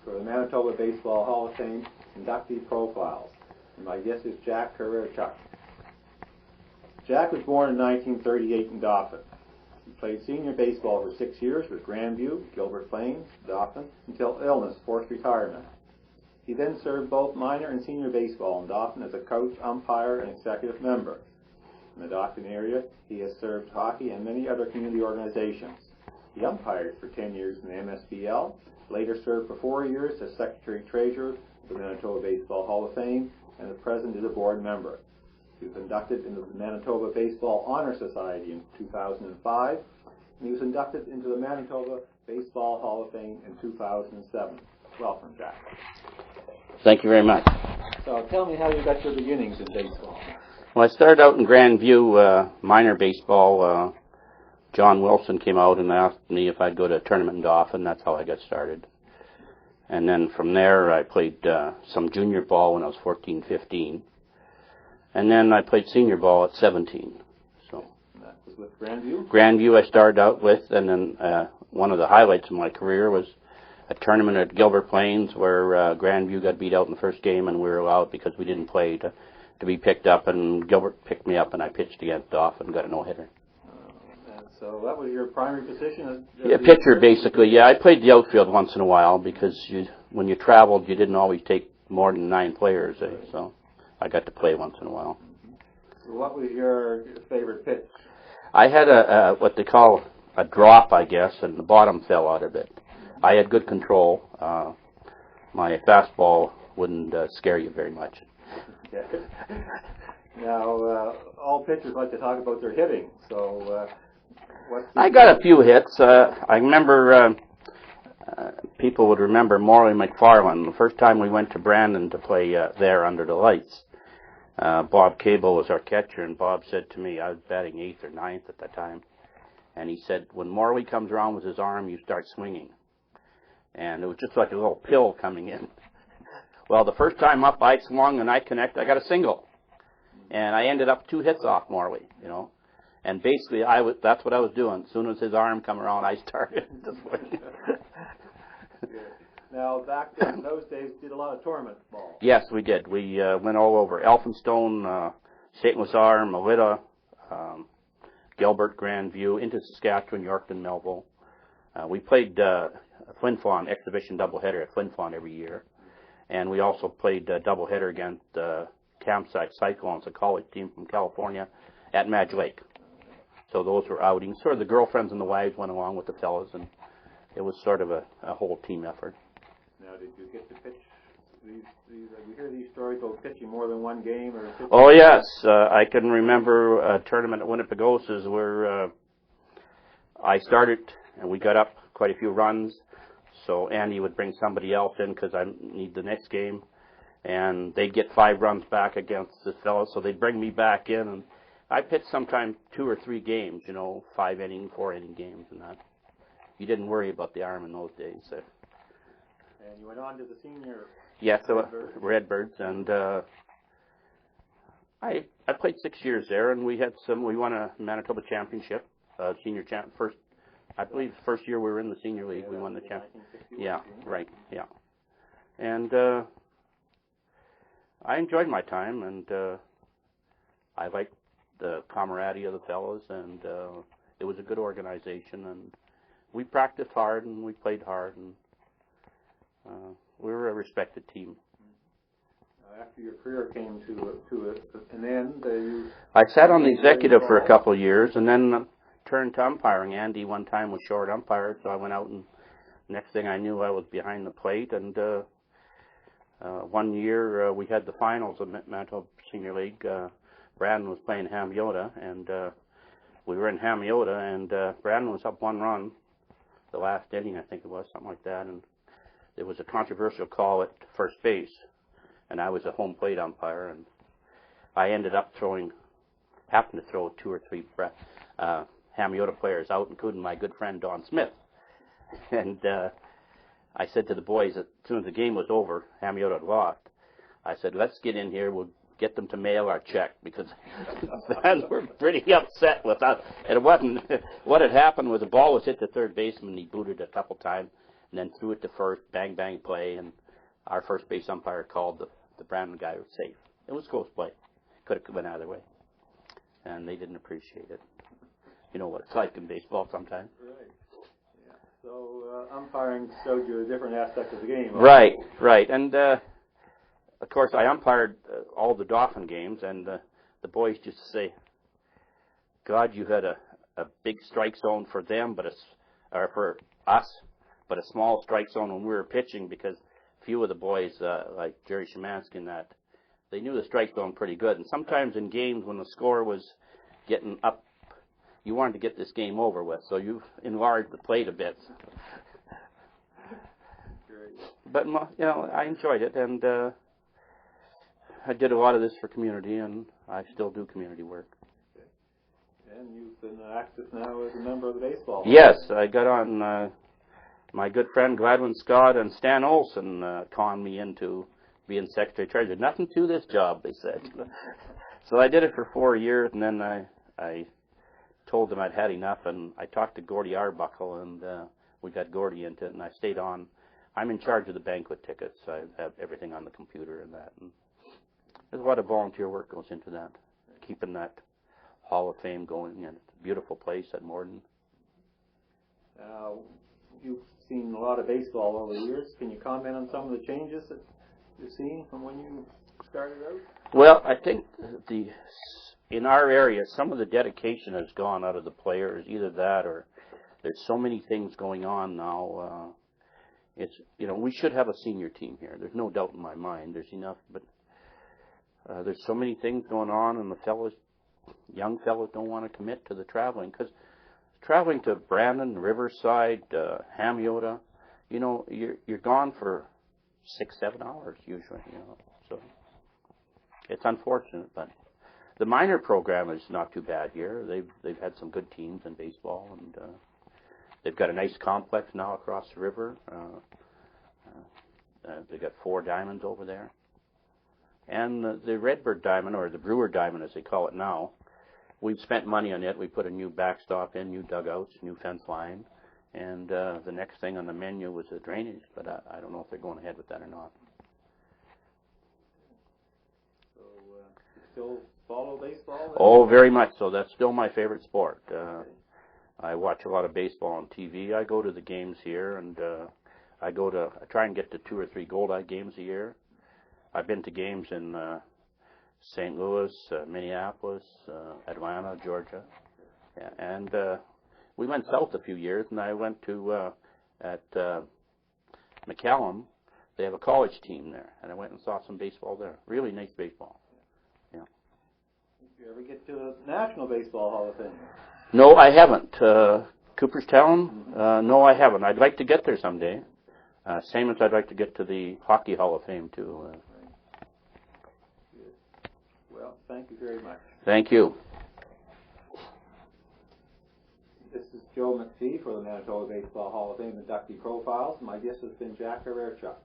for the Manitoba Baseball Hall of Fame inductee profiles. And my guest is Jack Hreirchuk. Jack was born in 1938 in Dauphin. He played senior baseball for 6 years with Grandview, Gilbert Plains, Dauphin, until illness forced retirement. He then served both minor and senior baseball in Dauphin as a coach, umpire, and executive member. In the Dauphin area, he has served hockey and many other community organizations. He umpired for 10 years in the MSBL, later served for 4 years as Secretary-Treasurer of the Manitoba Baseball Hall of Fame, and at present is a board member. He was inducted into the Manitoba Baseball Honor Society in 2005, and he was inducted into the Manitoba Baseball Hall of Fame in 2007. Welcome, Jack. Thank you very much. So tell me how you got your beginnings in baseball. Well, I started out in Grandview, minor baseball. John Wilson came out and asked me if I'd go to a tournament in Dauphin. That's how I got started. And then from there, I played some junior ball when I was 14, 15. And then I played senior ball at 17. So and that was with Grandview? Grandview I started out with, and then one of the highlights of my career was a tournament at Gilbert Plains where Grandview got beat out in the first game, and we were allowed, because we didn't play, to be picked up, and Gilbert picked me up, and I pitched against Dauphin and got a no-hitter. So that was your primary position? Yeah, pitcher, basically. Yeah, I played the outfield once in a while because when you traveled, you didn't always take more than 9 players, so I got to play once in a while. So what was your favorite pitch? I had what they call a drop, I guess, and the bottom fell out of it. I had good control. My fastball wouldn't scare you very much. Now, all pitchers like to talk about their hitting, so I got a few hits. I remember, people would remember Morley McFarland. The first time we went to Brandon to play there under the lights, Bob Cable was our catcher, and Bob said to me, I was batting 8th or 9th at that time, and he said, when Morley comes around with his arm, you start swinging. And it was just like a little pill coming in. Well, the first time up, I swung and I connected. I got a single, and I ended up 2 hits off Morley, you know. And basically, that's what I was doing. As soon as his arm come around, I started to swing. Now, back in those days, you did a lot of tournament ball. Yes, we did. We went all over Elphinstone, St. Lazare, Melita, Gilbert, Grandview, into Saskatchewan, Yorkton, Melville. We played Flin Flon exhibition doubleheader at Flin Flon every year. And we also played doubleheader against Campsite Cyclones, a college team from California, at Madge Lake. So those were outings. Sort of the girlfriends and the wives went along with the fellas, and it was sort of a whole team effort. Now, did you get to pitch these you hear these stories about pitching more than one game? Or oh, yes. I can remember a tournament at Winnipegosas where I started, and we got up quite a few runs. So Andy would bring somebody else in because I need the next game, and they'd get 5 runs back against this fellow, so they'd bring me back in, and I pitched sometimes 2 or 3 games, you know, 5-inning, 4-inning games, and that. You didn't worry about the arm in those days. So. And you went on to the senior. Yes, Redbirds, and I played 6 years there, and we won a Manitoba championship, senior first. I believe the first year we were in the senior league, we won the championship. Yeah, right, yeah. And I enjoyed my time, and I liked the camaraderie of the fellows, and it was a good organization, and we practiced hard, and we played hard, and we were a respected team. After your career came to an end, I sat on the executive for a couple of years, and then turned to umpiring. Andy one time was short umpire, so I went out, and next thing I knew I was behind the plate. And one year we had the finals of Manitoba Senior League. Brandon was playing Hamiota, and we were in Hamiota, and Brandon was up 1 run, the last inning I think it was, something like that, and there was a controversial call at first base, and I was a home plate umpire, and I ended up happened to throw 2 or 3 Hamiota players out, including my good friend Don Smith. And I said to the boys, as soon as the game was over, Hamiota had lost, I said, let's get in here, we'll get them to mail our check, because the fans were pretty upset with us. And it wasn't, what had happened was the ball was hit to third baseman, and he booted a couple times, and then threw it to first, bang, bang play, and our first base umpire called the Brandon guy was safe. It was close play. Could have went either way. And they didn't appreciate it. You know what it's like in baseball sometimes. Right. Yeah. So umpiring showed you a different aspect of the game. Right, right. And, of course, I umpired all the Dauphin games, and the boys used to say, God, you had a big strike zone for them, or for us, but a small strike zone when we were pitching, because a few of the boys, like Jerry Shemansky and that, they knew the strike zone pretty good. And sometimes in games when the score was getting up, you wanted to get this game over with, so you enlarged the plate a bit. But, you know, I enjoyed it, and I did a lot of this for community, and I still do community work. And you've been active now as a member of the baseball. Yes, I got on my good friend Gladwin Scott and Stan Olson conned me into being secretary-treasurer. Nothing to this job, they said. So I did it for 4 years, and then I told them I'd had enough, and I talked to Gordy Arbuckle, and we got Gordy into it, and I stayed on. I'm in charge of the banquet tickets. I have everything on the computer and that. And there's a lot of volunteer work goes into that, keeping that Hall of Fame going, and it's a beautiful place at Morden. You've seen a lot of baseball over the years. Can you comment on some of the changes that you've seen from when you started out? Well, I think in our area, some of the dedication has gone out of the players, either that or there's so many things going on now. We should have a senior team here. There's no doubt in my mind. There's enough, but there's so many things going on, and the young fellows don't want to commit to the traveling, because traveling to Brandon, Riverside, Hamyota, you're gone for 6-7 hours usually, so it's unfortunate. But the minor program is not too bad here. They've had some good teams in baseball, and they've got a nice complex now across the river. They've got 4 diamonds over there. And the Redbird Diamond, or the Brewer Diamond as they call it now, we've spent money on it. We put a new backstop in, new dugouts, new fence line. And the next thing on the menu was the drainage, but I don't know if they're going ahead with that or not. So you still follow baseball then? Oh, very much so. That's still my favorite sport. I watch a lot of baseball on TV. I go to the games here, and I try and get to 2 or 3 Goldeye games a year. I've been to games in St. Louis, Minneapolis, Atlanta, Georgia, and we went south a few years, and I went to at McCallum. They have a college team there, and I went and saw some baseball there. Really nice baseball. Yeah. Did you ever get to the National Baseball Hall of Fame? No, I haven't. Cooperstown? No, I haven't. I'd like to get there someday. Same as I'd like to get to the Hockey Hall of Fame, too. Well, thank you very much. Thank you. This is Joe McPhee for the Manitoba Baseball Hall of Fame Inductee Profiles. My guest has been Jack Hreirchuk.